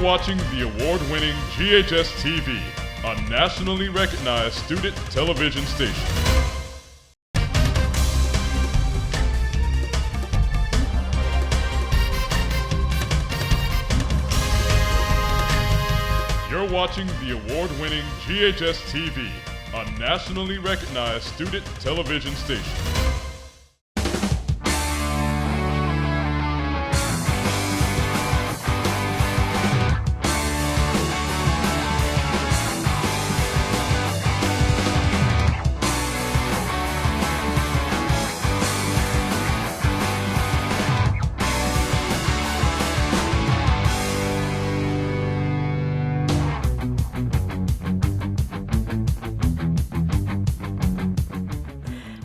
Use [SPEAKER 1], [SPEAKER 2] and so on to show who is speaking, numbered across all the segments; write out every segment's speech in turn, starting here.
[SPEAKER 1] watching the award-winning GHS-TV, a nationally recognized student television station. You're watching the award-winning GHS-TV, a nationally recognized student television station.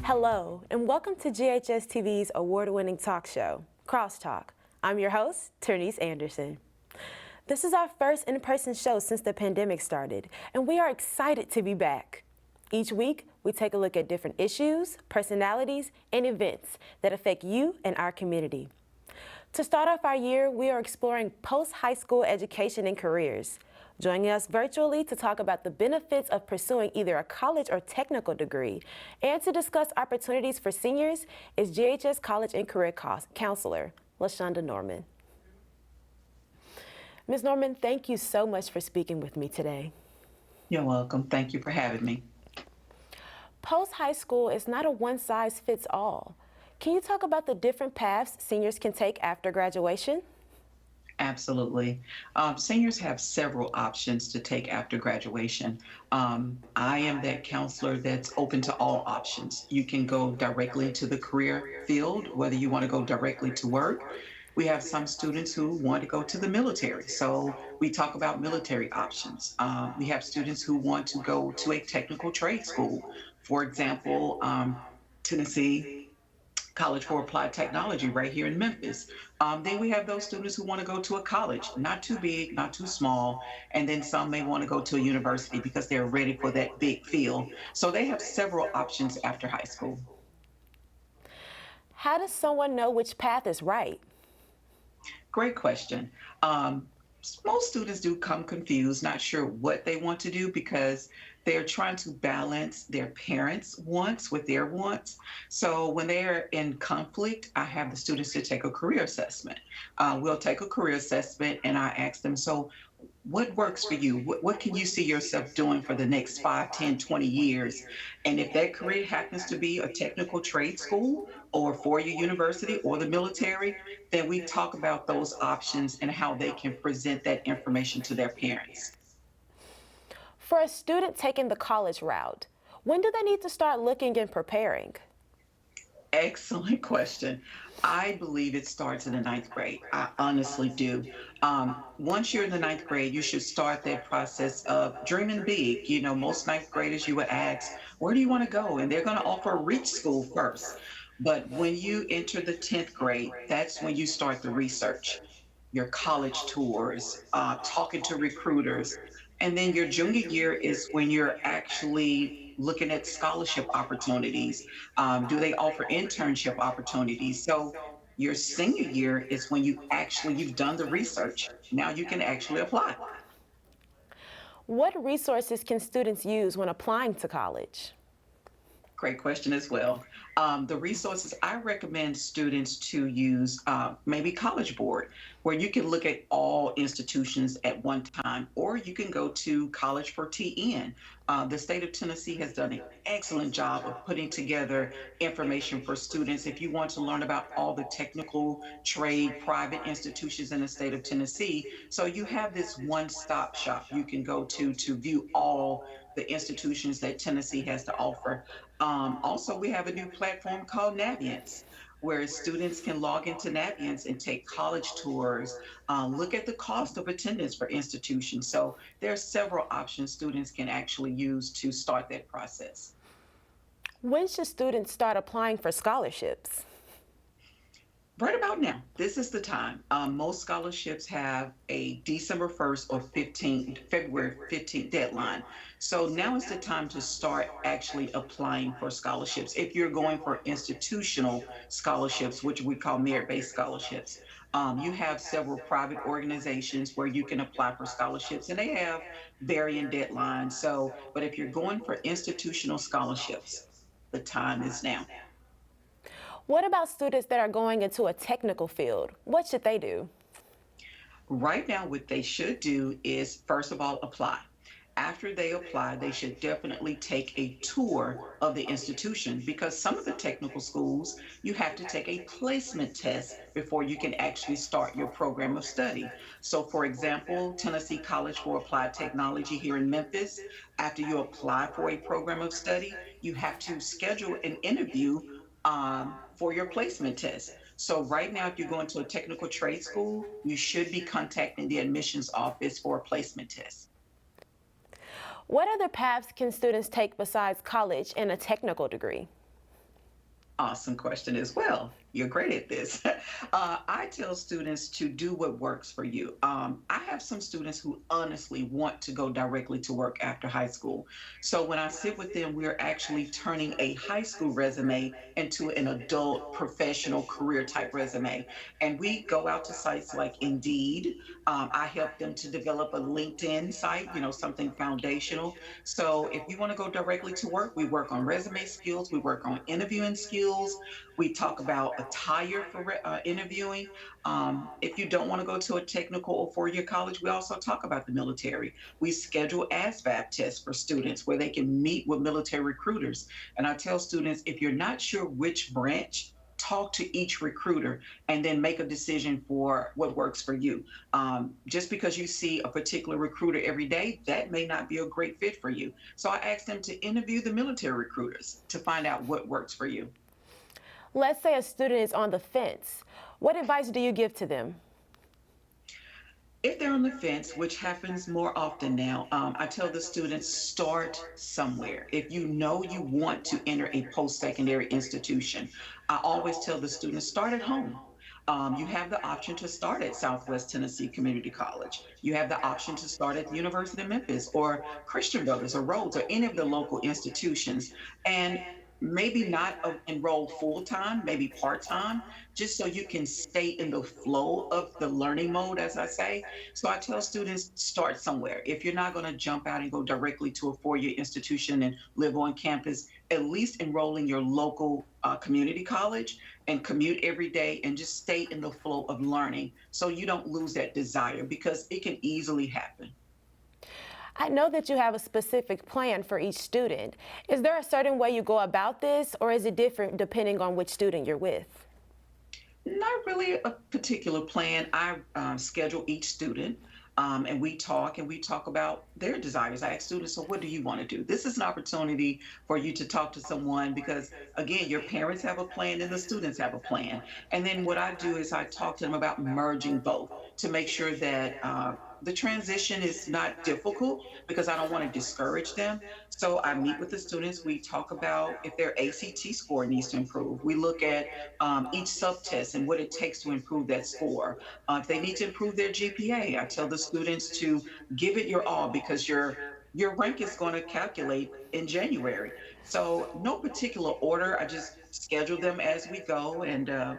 [SPEAKER 2] Hello, and welcome to GHS-TV's award-winning talk show, Crosstalk. I'm your host, Ternyce Anderson. This is our first in-person show since the pandemic started, and we are excited to be back. Each week, we take a look at different issues, personalities, and events that affect you and our community. To start off our year, we are exploring post-high school education and careers. Joining us virtually to talk about the benefits of pursuing either a college or technical degree and to discuss opportunities for seniors is GHS College and Career Counselor, LaShonda Norman. Ms. Norman, thank you so much for speaking with me today.
[SPEAKER 3] You're welcome. Thank you for having me.
[SPEAKER 2] Post-high school is not a one-size-fits-all. Can you talk about the different paths seniors can take after graduation?
[SPEAKER 3] Absolutely. Seniors have several options to take after graduation. I am that counselor that's open to all options. You can go directly to the career field, whether you want to go directly to work. We have some students who want to go to the military, so we talk about military options. We have students who want to go to a technical trade school. For example, Tennessee College for Applied Technology right here in Memphis. Then we have those students who want to go to a college, not too big, not too small, and then some may want to go to a university because they're ready for that big field. So they have several options after high school.
[SPEAKER 2] How does someone know which path is right?
[SPEAKER 3] Great question. Most students do come confused, not sure what they want to do because they're trying to balance their parents' wants with their wants. So when they're in conflict, I have the students to take a career assessment. We'll take a career assessment and I ask them, so what works for you? What can you see yourself doing for the next 5, 10, 20 years? And if that career happens to be a technical trade school or a four-year university or the military, then we talk about those options and how they can present that information to their parents.
[SPEAKER 2] For a student taking the college route, when do they need to start looking and preparing?
[SPEAKER 3] Excellent question. I believe it starts in the 9th grade. I honestly do. Once you're in the 9th grade, you should start that process of dreaming big. You know, most 9th graders, you would ask, where do you want to go? And they're going to offer reach school first. But when you enter the 10th grade, that's when you start the research, your college tours, talking to recruiters. And then your junior year is when you're actually looking at scholarship opportunities. Do they offer internship opportunities? So your senior year is when you've done the research. Now you can actually apply.
[SPEAKER 2] What resources can students use when applying to college?
[SPEAKER 3] Great question as well. The resources I recommend students to use, maybe College Board, where you can look at all institutions at one time, or you can go to College for TN. The state of Tennessee has done an excellent job of putting together information for students if you want to learn about all the technical trade private institutions in the state of Tennessee. So you have this one-stop shop you can go to view all the institutions that Tennessee has to offer. Also, we have a new platform called Naviance, where students can log into Naviance and take college tours, look at the cost of attendance for institutions. So there are several options students can actually use to start that process.
[SPEAKER 2] When should students start applying for scholarships?
[SPEAKER 3] Right about now, this is the time. Most scholarships have a December 1st or February 15th deadline. So now is the time to start actually applying for scholarships. If you're going for institutional scholarships, which we call merit-based scholarships, you have several private organizations where you can apply for scholarships, and they have varying deadlines. So, but if you're going for institutional scholarships, the time is now.
[SPEAKER 2] What about students that are going into a technical field? What should they do?
[SPEAKER 3] Right now, what they should do is, first of all, apply. After they apply, they should definitely take a tour of the institution, because some of the technical schools, you have to take a placement test before you can actually start your program of study. So for example, Tennessee College for Applied Technology here in Memphis, after you apply for a program of study, you have to schedule an interview for your placement test. So right now, if you're going to a technical trade school, you should be contacting the admissions office for a placement test.
[SPEAKER 2] What other paths can students take besides college and a technical degree?
[SPEAKER 3] Awesome question as well. You're great at this. I tell students to do what works for you. I have some students who honestly want to go directly to work after high school. So when I sit with them, we're actually turning a high school resume into an adult professional career type resume. And we go out to sites like Indeed. I help them to develop a LinkedIn site, something foundational. So if you want to go directly to work, we work on resume skills, we work on interviewing skills, we talk about attire for interviewing. If you don't want to go to a technical or four-year college, we also talk about the military. We schedule ASVAB tests for students where they can meet with military recruiters. And I tell students, if you're not sure which branch, talk to each recruiter and then make a decision for what works for you. Just because you see a particular recruiter every day, that may not be a great fit for you. So I ask them to interview the military recruiters to find out what works for you.
[SPEAKER 2] Let's say a student is on the fence. What advice do you give to them?
[SPEAKER 3] If they're on the fence, which happens more often now, I tell the students, start somewhere. If you know you want to enter a post-secondary institution, I always tell the students, start at home. You have the option to start at Southwest Tennessee Community College. You have the option to start at the University of Memphis or Christian Brothers or Rhodes or any of the local institutions. And maybe not enroll full-time, maybe part-time, just so you can stay in the flow of the learning mode, as I say. So I tell students, start somewhere. If you're not going to jump out and go directly to a four-year institution and live on campus, at least enroll in your local community college and commute every day and just stay in the flow of learning so you don't lose that desire, because it can easily happen.
[SPEAKER 2] I know that you have a specific plan for each student. Is there a certain way you go about this, or is it different depending on which student you're with?
[SPEAKER 3] Not really a particular plan. I schedule each student and we talk about their desires. I ask students, so what do you want to do? This is an opportunity for you to talk to someone, because again, your parents have a plan and the students have a plan. And then what I do is I talk to them about merging both to make sure that the transition is not difficult, because I don't want to discourage them. So I meet with the students. We talk about if their ACT score needs to improve. We look at each subtest and what it takes to improve that score. If they need to improve their GPA, I tell the students to give it your all, because your rank is going to calculate in January. So no particular order. I just schedule them as we go, and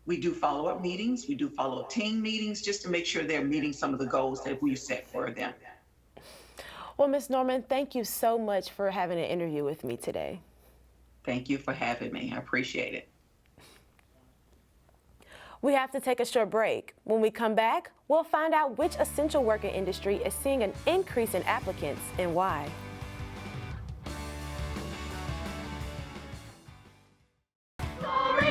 [SPEAKER 3] we do follow-up meetings. We do follow-up team meetings just to make sure they're meeting some of the goals that we've set for them.
[SPEAKER 2] Well, Ms. Norman, thank you so much for having an interview with me today.
[SPEAKER 3] Thank you for having me. I appreciate it.
[SPEAKER 2] We have to take a short break. When we come back, we'll find out which essential worker industry is seeing an increase in applicants and why.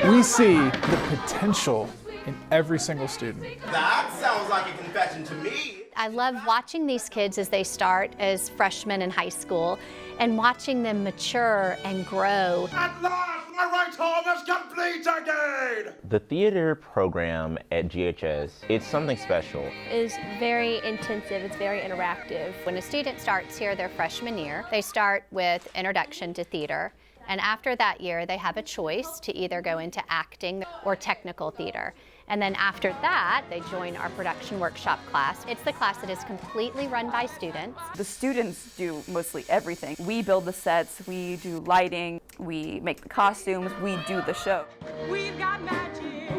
[SPEAKER 4] We see the potential in every single student.
[SPEAKER 5] That sounds like a confession to me.
[SPEAKER 6] I love watching these kids as they start as freshmen in high school and watching them mature and grow.
[SPEAKER 5] At last, my right arm is complete again!
[SPEAKER 7] The theater program at GHS, it's something special.
[SPEAKER 8] Is very intensive, it's very interactive.
[SPEAKER 6] When a student starts here their freshman year, they start with Introduction to Theater. And after that year, they have a choice to either go into acting or technical theater. And then after that, they join our production workshop class. It's the class that is completely run by students.
[SPEAKER 9] The students do mostly everything. We build the sets, we do lighting, we make the costumes, we do the show.
[SPEAKER 10] We've got magic,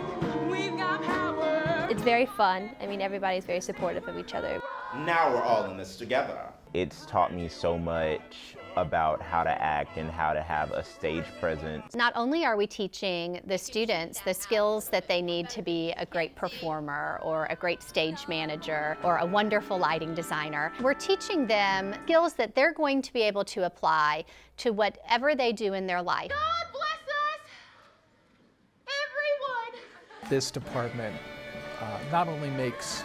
[SPEAKER 10] we've got power.
[SPEAKER 8] It's very fun. I mean, everybody's very supportive of each other.
[SPEAKER 5] Now we're all in this together.
[SPEAKER 7] It's taught me so much about how to act and how to have a stage presence.
[SPEAKER 6] Not only are we teaching the students the skills that they need to be a great performer or a great stage manager or a wonderful lighting designer, we're teaching them skills that they're going to be able to apply to whatever they do in their life.
[SPEAKER 10] God bless us, everyone.
[SPEAKER 4] This department not only makes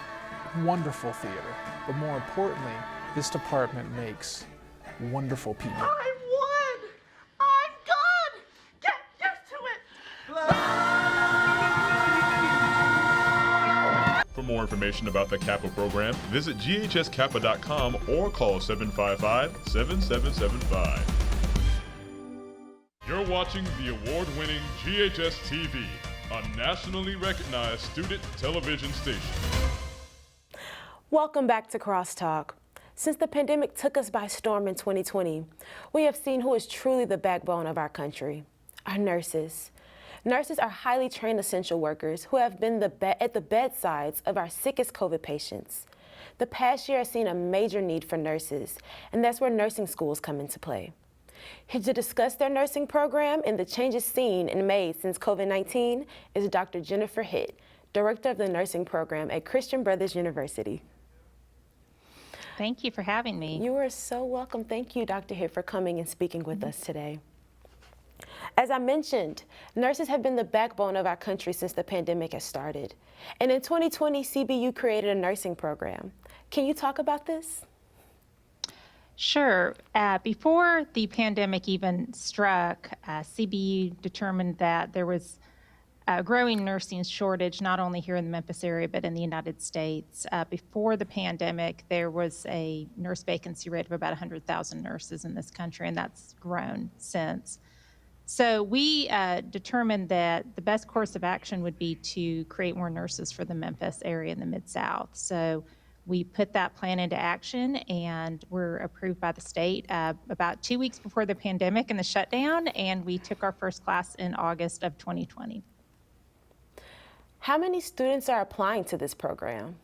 [SPEAKER 4] wonderful theater, but more importantly, this department makes wonderful people.
[SPEAKER 10] I won. I'm gone. Get used to it.
[SPEAKER 1] For more information about the Kappa program, visit ghskappa.com or call 755-7775. You're watching the award-winning GHS-TV, a nationally recognized student television station.
[SPEAKER 2] Welcome back to Crosstalk. Since the pandemic took us by storm in 2020, we have seen who is truly the backbone of our country, our nurses. Nurses are highly trained essential workers who have been at the bedsides of our sickest COVID patients. The past year has seen a major need for nurses, and that's where nursing schools come into play. Here to discuss their nursing program and the changes seen and made since COVID-19 is Dr. Jennifer Hitt, Director of the Nursing Program at Christian Brothers University.
[SPEAKER 11] Thank you for having me.
[SPEAKER 2] You are so welcome. Thank you, Dr. Hitt, for coming and speaking with us today. As I mentioned, nurses have been the backbone of our country since the pandemic has started. And in 2020, CBU created a nursing program. Can you talk about this?
[SPEAKER 11] Sure. Before the pandemic even struck, CBU determined that there was a growing nursing shortage, not only here in the Memphis area, but in the United States. Before the pandemic, there was a nurse vacancy rate of about 100,000 nurses in this country, and that's grown since. So we determined that the best course of action would be to create more nurses for the Memphis area in the Mid-South. So we put that plan into action, and were approved by the state about 2 weeks before the pandemic and the shutdown, and we took our first class in August of 2020.
[SPEAKER 2] How many students are applying to this program?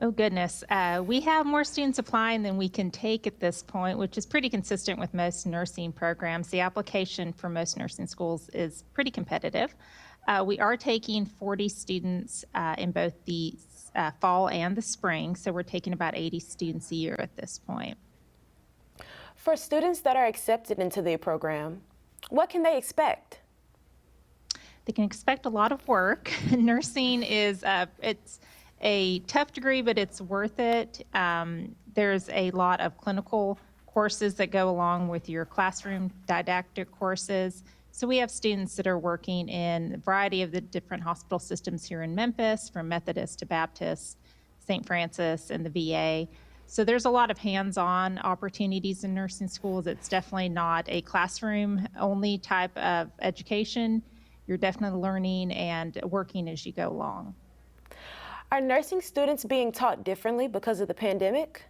[SPEAKER 11] Oh goodness, we have more students applying than we can take at this point, which is pretty consistent with most nursing programs. The application for most nursing schools is pretty competitive. We are taking 40 students in both the fall and the spring, so we're taking about 80 students a year at this point.
[SPEAKER 2] For students that are accepted into the program, what can they expect?
[SPEAKER 11] They can expect a lot of work. Nursing is, it's a tough degree, but it's worth it. There's a lot of clinical courses that go along with your classroom didactic courses. So we have students that are working in a variety of the different hospital systems here in Memphis, from Methodist to Baptist, St. Francis, and the VA. So there's a lot of hands-on opportunities in nursing schools. It's definitely not a classroom-only type of education. You're definitely learning and working as you go along.
[SPEAKER 2] Are nursing students being taught differently because of the pandemic?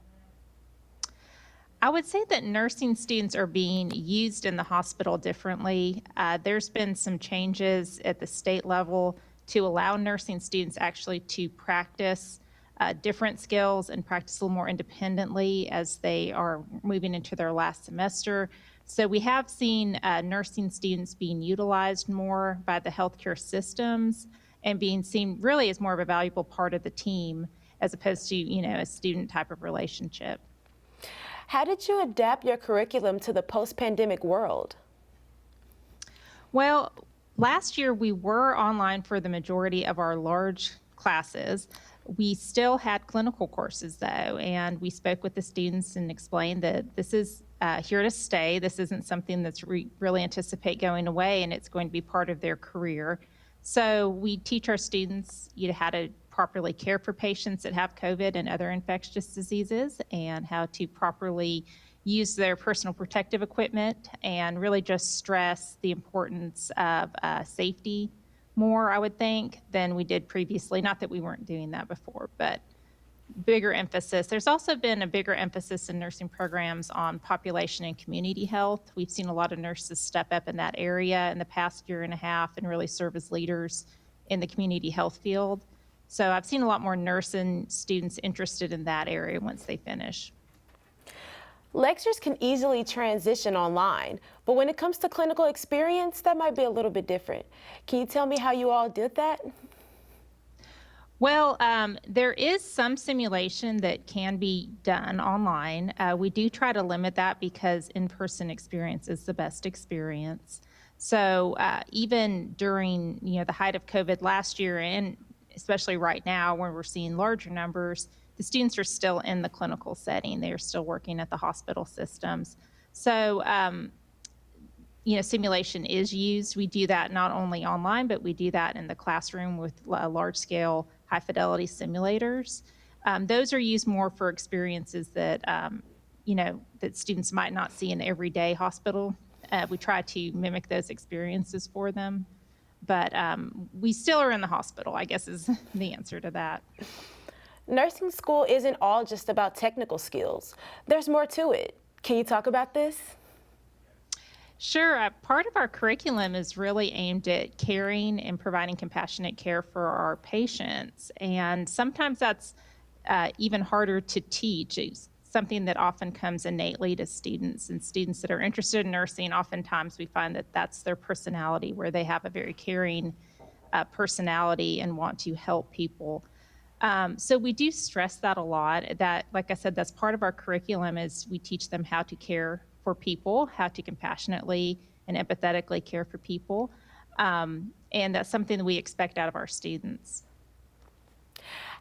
[SPEAKER 11] I would say that nursing students are being used in the hospital differently. There's been some changes at the state level to allow nursing students actually to practice different skills and practice a little more independently as they are moving into their last semester. So we have seen nursing students being utilized more by the healthcare systems and being seen really as more of a valuable part of the team as opposed to, a student type of relationship.
[SPEAKER 2] How did you adapt your curriculum to the post-pandemic world?
[SPEAKER 11] Well, last year we were online for the majority of our large classes. We still had clinical courses though, and we spoke with the students and explained that this is here to stay. This isn't something that's really anticipate going away, and it's going to be part of their career. So we teach our students how to properly care for patients that have COVID and other infectious diseases, and how to properly use their personal protective equipment and really just stress the importance of safety more, I would think, than we did previously. Not that we weren't doing that before, but bigger emphasis. There's also been a bigger emphasis in nursing programs on population and community health. We've seen a lot of nurses step up in that area in the past year and a half and really serve as leaders in the community health field. So I've seen a lot more nursing students interested in that area once they finish.
[SPEAKER 2] Lectures can easily transition online, but when it comes to clinical experience, that might be a little bit different. Can you tell me how you all did that?
[SPEAKER 11] Well, there is some simulation that can be done online. We do try to limit that because in-person experience is the best experience. So even during the height of COVID last year, and especially right now when we're seeing larger numbers, the students are still in the clinical setting. They are still working at the hospital systems. So simulation is used. We do that not only online, but we do that in the classroom with large-scale, high-fidelity simulators. Those are used more for experiences that, that students might not see in the everyday hospital. We try to mimic those experiences for them. But we still are in the hospital, I guess is the answer to that.
[SPEAKER 2] Nursing school isn't all just about technical skills. There's more to it. Can you talk about this?
[SPEAKER 11] Sure. Part of our curriculum is really aimed at caring and providing compassionate care for our patients. And sometimes that's even harder to teach. It's something that often comes innately to students. And students that are interested in nursing, oftentimes we find that that's their personality, where they have a very caring personality and want to help people. So we do stress that a lot. That, like I said, that's part of our curriculum is we teach them how to care for people, how to compassionately and empathetically care for people. And that's something that we expect out of our students.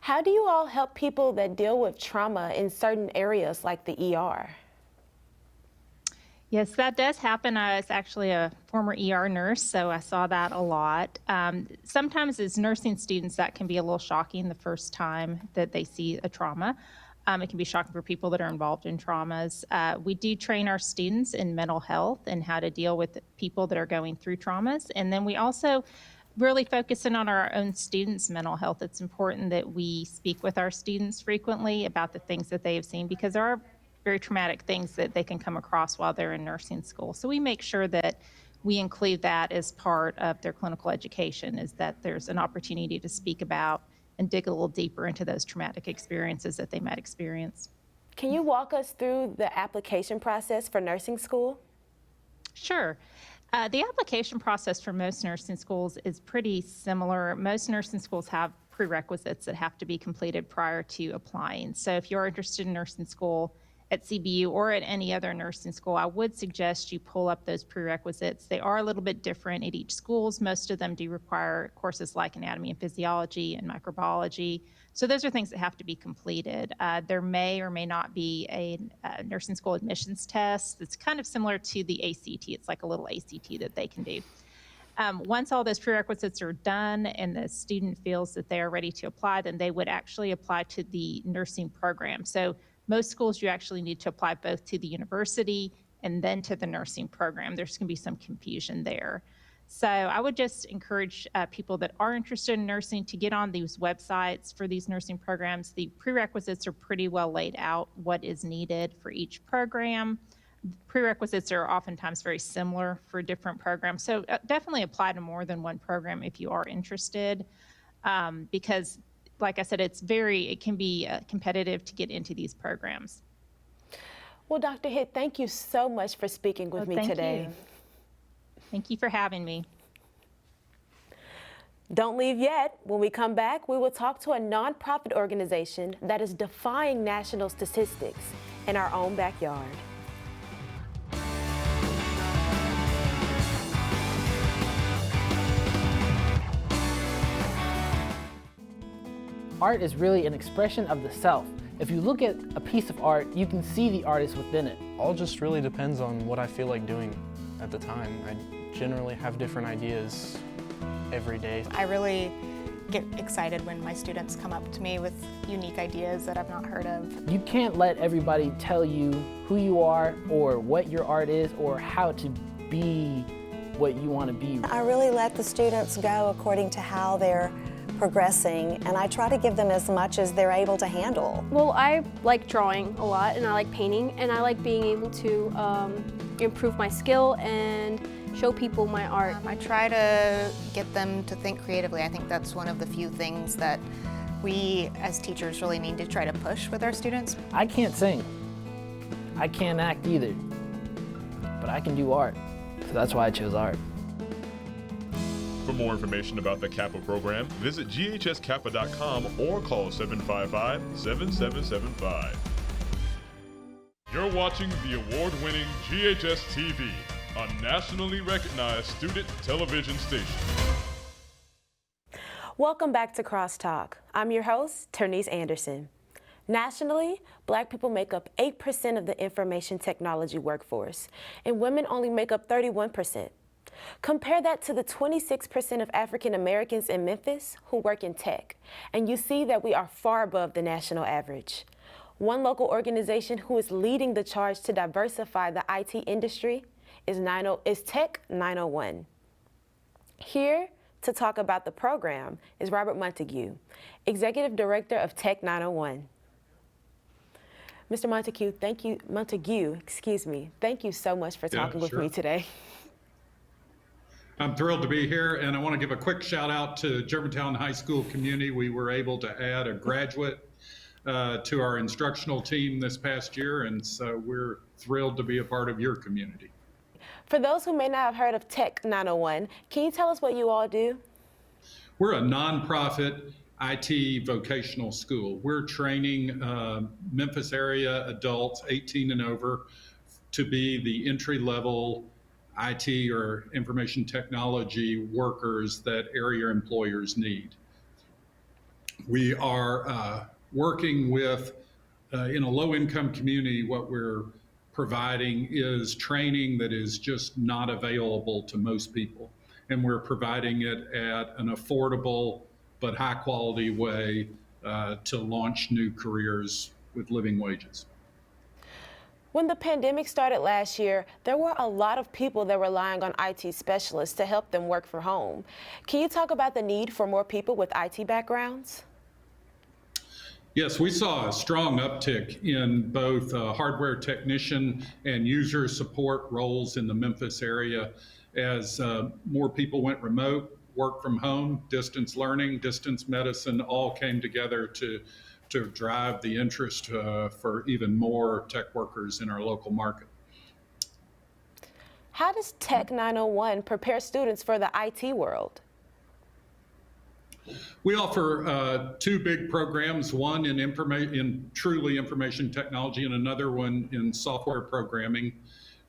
[SPEAKER 2] How do you all help people that deal with trauma in certain areas like the ER?
[SPEAKER 11] Yes, that does happen. I was actually a former ER nurse, so I saw that a lot. Sometimes as nursing students, that can be a little shocking the first time that they see a trauma. It can be shocking for people that are involved in traumas. We do train our students in mental health and how to deal with people that are going through traumas. And then we also really focus in on our own students' mental health. It's important that we speak with our students frequently about the things that they have seen, because there are very traumatic things that they can come across while they're in nursing school. So we make sure that we include that as part of their clinical education, is that there's an opportunity to speak about and dig a little deeper into those traumatic experiences that they might experience.
[SPEAKER 2] Can you walk us through the application process for nursing school?
[SPEAKER 11] Sure. The application process for most nursing schools is pretty similar. Most nursing schools have prerequisites that have to be completed prior to applying. So if you're interested in nursing school at CBU or at any other nursing school, I would suggest you pull up those prerequisites. They are a little bit different at each schools. Most of them do require courses like anatomy and physiology and microbiology. So those are things that have to be completed. There may or may not be a nursing school admissions test that's kind of similar to the ACT. It's like a little ACT that they can do. Once all those prerequisites are done and the student feels that they are ready to apply, then they would actually apply to the nursing program. So most schools, you actually need to apply both to the university and then to the nursing program. There's going to be some confusion there. So I would just encourage people that are interested in nursing to get on these websites for these nursing programs. The prerequisites are pretty well laid out, what is needed for each program. Prerequisites are oftentimes very similar for different programs. So definitely apply to more than one program if you are interested, because like I said, it can be competitive to get into these programs.
[SPEAKER 2] Well, Dr. Hitt, thank you so much for speaking with me today.
[SPEAKER 11] Thank you for having me.
[SPEAKER 2] Don't leave yet. When we come back, we will talk to a nonprofit organization that is defying national statistics in our own backyard.
[SPEAKER 12] Art is really an expression of the self. If you look at a piece of art, you can see the artist within it.
[SPEAKER 13] All just really depends on what I feel like doing at the time. I generally have different ideas every day.
[SPEAKER 14] I really get excited when my students come up to me with unique ideas that I've not heard of.
[SPEAKER 12] You can't let everybody tell you who you are or what your art is or how to be what you want to be.
[SPEAKER 15] I really let the students go according to how they're progressing, and I try to give them as much as they're able to handle.
[SPEAKER 8] Well, I like drawing a lot, and I like painting, and I like being able to improve my skill and show people my art.
[SPEAKER 14] I try to get them to think creatively. I think that's one of the few things that we as teachers really need to try to push with our students.
[SPEAKER 12] I can't sing. I can't act either, but I can do art. So that's why I chose art.
[SPEAKER 1] For more information about the Kappa program, visit ghskappa.com or call 755-7775. You're watching the award-winning GHS-TV, a nationally recognized student television station.
[SPEAKER 2] Welcome back to Crosstalk. I'm your host, Ternyce Anderson. Nationally, Black people make up 8% of the information technology workforce, and women only make up 31%. Compare that to the 26% of African Americans in Memphis who work in tech, and you see that we are far above the national average. One local organization who is leading the charge to diversify the IT industry is Tech 901. Here to talk about the program is Robert Montague, Executive Director of Tech 901. Mr. Montague, thank you so much for talking with me today.
[SPEAKER 16] I'm thrilled to be here, and I want to give a quick shout out to Germantown High School community. We were able to add a graduate to our instructional team this past year, and so we're thrilled to be a part of your community.
[SPEAKER 2] For those who may not have heard of Tech 901, can you tell us what you all do?
[SPEAKER 16] We're a nonprofit IT vocational school. We're training Memphis area adults 18 and over to be the entry-level IT or information technology workers that area employers need. We are working with, in a low-income community, what we're providing is training that is just not available to most people. And we're providing it at an affordable but high-quality way to launch new careers with living wages.
[SPEAKER 2] When the pandemic started last year, there were a lot of people that were relying on IT specialists to help them work from home. Can you talk about the need for more people with IT backgrounds?
[SPEAKER 16] Yes, we saw a strong uptick in both hardware technician and user support roles in the Memphis area as more people went remote, work from home, distance learning, distance medicine, all came together to drive the interest for even more tech workers in our local market.
[SPEAKER 2] How does Tech 901 prepare students for the IT world?
[SPEAKER 16] We offer two big programs, one in truly information technology and another one in software programming.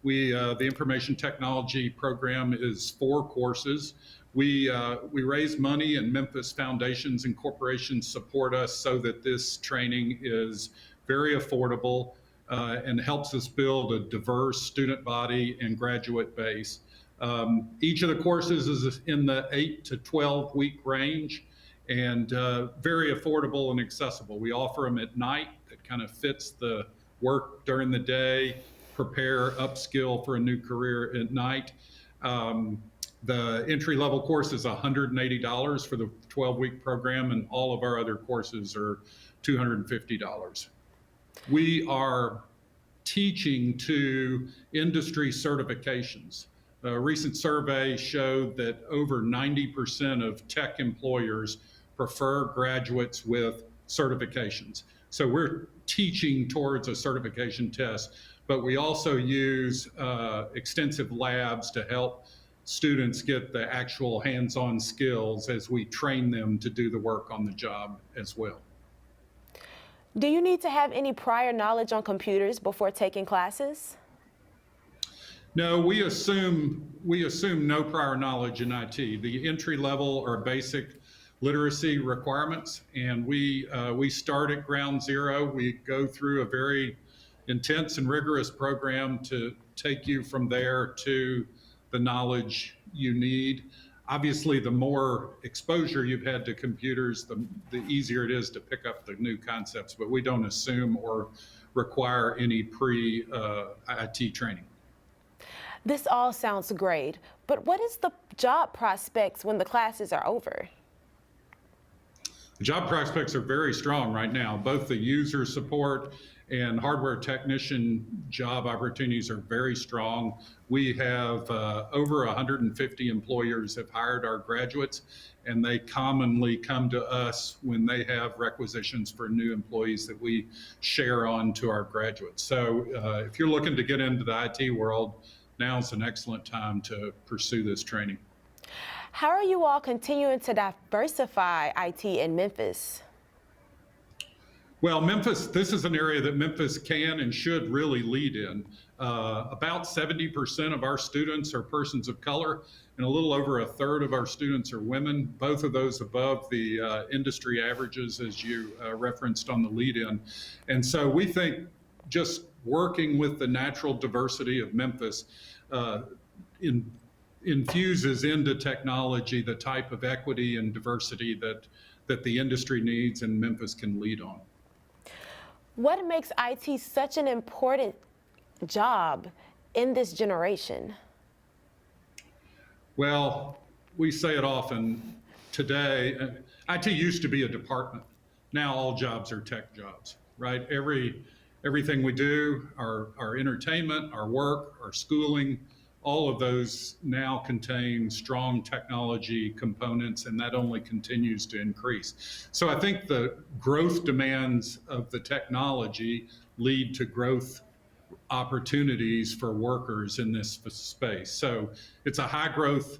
[SPEAKER 16] The information technology program is 4 courses. We raise money, and Memphis foundations and corporations support us so that this training is very affordable and helps us build a diverse student body and graduate base. Each of the courses is in the 8 to 12 week range and very affordable and accessible. We offer them at night. That kind of fits the work during the day, prepare, upskill for a new career at night. The entry-level course is $180 for the 12-week program, and all of our other courses are $250. We are teaching to industry certifications. A recent survey showed that over 90% of tech employers prefer graduates with certifications. So we're teaching towards a certification test, but we also use extensive labs to help students get the actual hands-on skills as we train them to do the work on the job as well.
[SPEAKER 2] Do you need to have any prior knowledge on computers before taking classes?
[SPEAKER 16] No, we assume no prior knowledge in IT. The entry level or basic literacy requirements, and we start at ground zero. We go through a very intense and rigorous program to take you from there to the knowledge you need. Obviously, the more exposure you've had to computers, the easier it is to pick up the new concepts, but we don't assume or require any pre-IT training.
[SPEAKER 2] This all sounds great, but what is the job prospects when the classes are over?
[SPEAKER 16] Job prospects are very strong right now. Both the user support and hardware technician job opportunities are very strong. We have over 150 employers have hired our graduates, and they commonly come to us when they have requisitions for new employees that we share on to our graduates. So if you're looking to get into the IT world, now's an excellent time to pursue this training.
[SPEAKER 2] How are you all continuing to diversify IT in Memphis?
[SPEAKER 16] Well, Memphis, this is an area that Memphis can and should really lead in. About 70% of our students are persons of color, and a little over a third of our students are women, both of those above the industry averages, as you referenced on the lead-in. And so we think just working with the natural diversity of Memphis infuses into technology the type of equity and diversity that the industry needs and Memphis can lead on.
[SPEAKER 2] What makes IT such an important job in this generation?
[SPEAKER 16] Well, we say it often today. IT used to be a department. Now all jobs are tech jobs, right? Everything we do, our entertainment, our work, our schooling, all of those now contain strong technology components, and that only continues to increase. So I think the growth demands of the technology lead to growth opportunities for workers in this space. So it's a high growth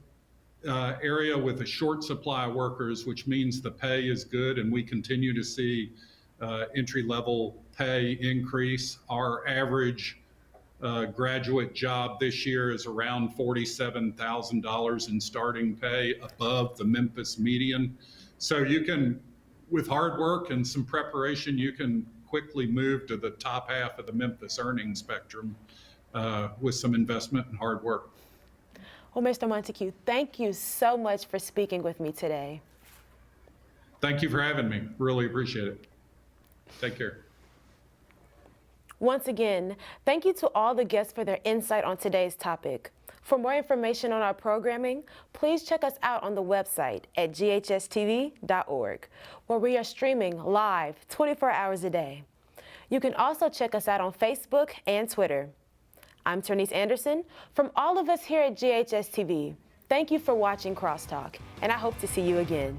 [SPEAKER 16] area with a short supply of workers, which means the pay is good, and we continue to see entry-level pay increase. Our average graduate job this year is around $47,000 in starting pay, above the Memphis median. So you can, with hard work and some preparation, you can quickly move to the top half of the Memphis earning spectrum with some investment and hard work.
[SPEAKER 2] Well, Mr. Montague, thank you so much for speaking with me today.
[SPEAKER 16] Thank you for having me. Really appreciate it. Take care.
[SPEAKER 2] Once again, thank you to all the guests for their insight on today's topic. For more information on our programming, please check us out on the website at GHS-TV.org, where we are streaming live 24 hours a day. You can also check us out on Facebook and Twitter. I'm Ternyce Anderson. From all of us here at GHS-TV, thank you for watching Crosstalk, and I hope to see you again.